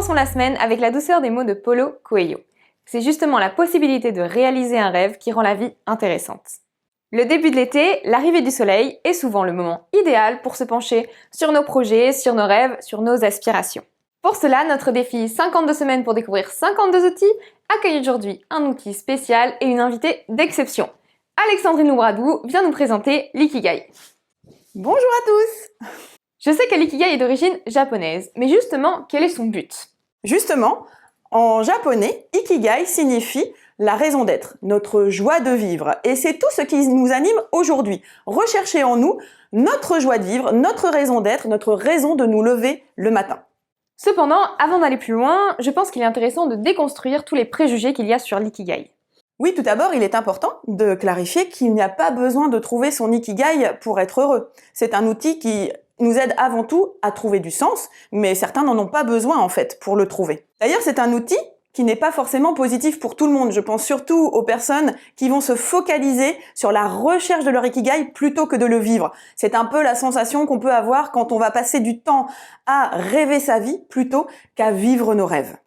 Commençons la semaine avec la douceur des mots de Paulo Coelho. C'est justement la possibilité de réaliser un rêve qui rend la vie intéressante. Le début de l'été, l'arrivée du soleil est souvent le moment idéal pour se pencher sur nos projets, sur nos rêves, sur nos aspirations. Pour cela, notre défi 52 semaines pour découvrir 52 outils accueille aujourd'hui un outil spécial et une invitée d'exception. Alexandrine Loubradou vient nous présenter l'ikigai. Bonjour à tous! Je sais que l'ikigai est d'origine japonaise, mais justement, quel est son but? Justement, en japonais, ikigai signifie la raison d'être, notre joie de vivre. Et c'est tout ce qui nous anime aujourd'hui. Rechercher en nous notre joie de vivre, notre raison d'être, notre raison de nous lever le matin. Cependant, avant d'aller plus loin, je pense qu'il est intéressant de déconstruire tous les préjugés qu'il y a sur l'ikigai. Oui, tout d'abord, il est important de clarifier qu'il n'y a pas besoin de trouver son ikigai pour être heureux. C'est un outil qui nous aide avant tout à trouver du sens, mais certains n'en ont pas besoin en fait pour le trouver. D'ailleurs, c'est un outil qui n'est pas forcément positif pour tout le monde. Je pense surtout aux personnes qui vont se focaliser sur la recherche de leur ikigai plutôt que de le vivre. C'est un peu la sensation qu'on peut avoir quand on va passer du temps à rêver sa vie plutôt qu'à vivre nos rêves.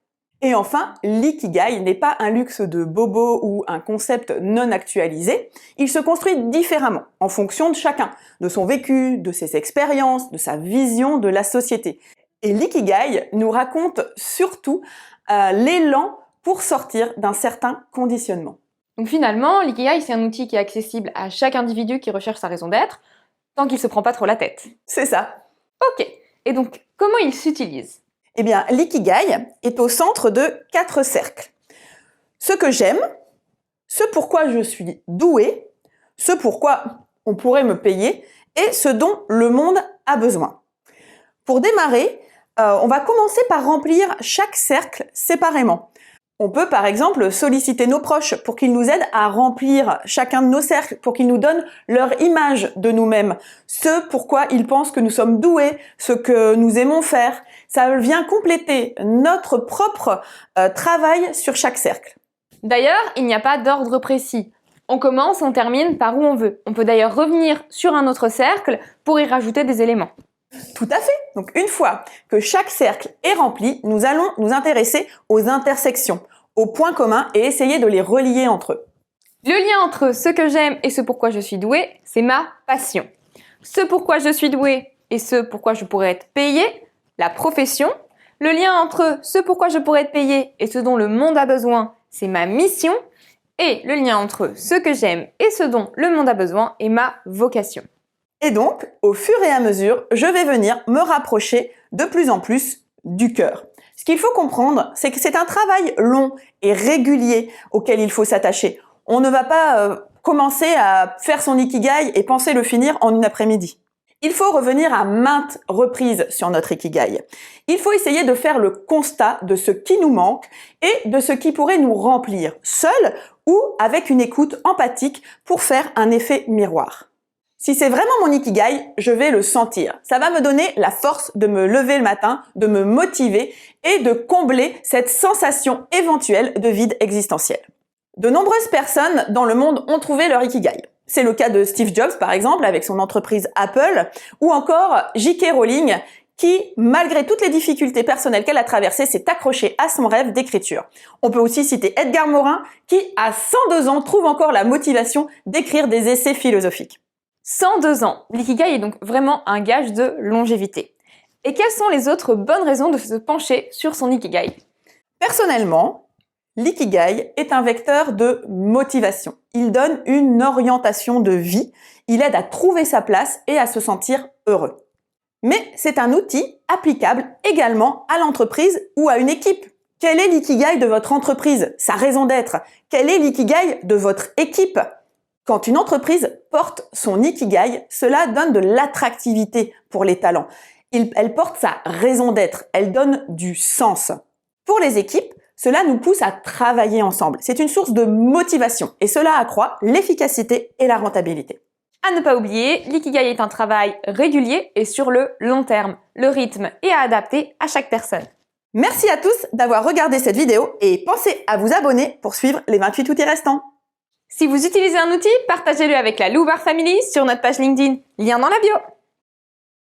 Et enfin, l'ikigai n'est pas un luxe de bobo ou un concept non actualisé. Il se construit différemment en fonction de chacun, de son vécu, de ses expériences, de sa vision de la société. Et l'ikigai nous raconte surtout l'élan pour sortir d'un certain conditionnement. Donc finalement, l'ikigai c'est un outil qui est accessible à chaque individu qui recherche sa raison d'être, tant qu'il se prend pas trop la tête. C'est ça. Ok. Et donc, comment il s'utilise? Eh bien, l'ikigai est au centre de 4 cercles. Ce que j'aime, ce pourquoi je suis doué, ce pourquoi on pourrait me payer et ce dont le monde a besoin. Pour démarrer, on va commencer par remplir chaque cercle séparément. On peut par exemple solliciter nos proches pour qu'ils nous aident à remplir chacun de nos cercles, pour qu'ils nous donnent leur image de nous-mêmes, ce pourquoi ils pensent que nous sommes doués, ce que nous aimons faire. Ça vient compléter notre propre travail sur chaque cercle. D'ailleurs, il n'y a pas d'ordre précis. On commence, on termine par où on veut. On peut d'ailleurs revenir sur un autre cercle pour y rajouter des éléments. Tout à fait. Donc une fois que chaque cercle est rempli, nous allons nous intéresser aux intersections, aux points communs et essayer de les relier entre eux. Le lien entre ce que j'aime et ce pourquoi je suis doué, c'est ma passion. Ce pourquoi je suis doué et ce pourquoi je pourrais être payé, la profession. Le lien entre ce pourquoi je pourrais être payé et ce dont le monde a besoin, c'est ma mission. Et le lien entre ce que j'aime et ce dont le monde a besoin est ma vocation. Et donc, au fur et à mesure, je vais venir me rapprocher de plus en plus du cœur. Ce qu'il faut comprendre, c'est que c'est un travail long et régulier auquel il faut s'attacher. On ne va pas commencer à faire son ikigai et penser le finir en une après-midi. Il faut revenir à maintes reprises sur notre ikigai. Il faut essayer de faire le constat de ce qui nous manque et de ce qui pourrait nous remplir, seul ou avec une écoute empathique pour faire un effet miroir. Si c'est vraiment mon ikigai, je vais le sentir. Ça va me donner la force de me lever le matin, de me motiver et de combler cette sensation éventuelle de vide existentiel. De nombreuses personnes dans le monde ont trouvé leur ikigai. C'est le cas de Steve Jobs, par exemple, avec son entreprise Apple, ou encore J.K. Rowling, qui, malgré toutes les difficultés personnelles qu'elle a traversées, s'est accrochée à son rêve d'écriture. On peut aussi citer Edgar Morin, qui, à 102 ans, trouve encore la motivation d'écrire des essais philosophiques. 102 ans, l'ikigai est donc vraiment un gage de longévité. Et quelles sont les autres bonnes raisons de se pencher sur son ikigai? Personnellement, l'ikigai est un vecteur de motivation. Il donne une orientation de vie, il aide à trouver sa place et à se sentir heureux. Mais c'est un outil applicable également à l'entreprise ou à une équipe. Quel est l'ikigai de votre entreprise? Sa raison d'être? Quel est l'ikigai de votre équipe? Quand une entreprise porte son ikigai, cela donne de l'attractivité pour les talents. Elle porte sa raison d'être, elle donne du sens. Pour les équipes, cela nous pousse à travailler ensemble. C'est une source de motivation et cela accroît l'efficacité et la rentabilité. À ne pas oublier, l'ikigai est un travail régulier et sur le long terme. Le rythme est à adapter à chaque personne. Merci à tous d'avoir regardé cette vidéo et pensez à vous abonner pour suivre les 28 outils restants. Si vous utilisez un outil, partagez-le avec la Loubar Family sur notre page LinkedIn. Lien dans la bio.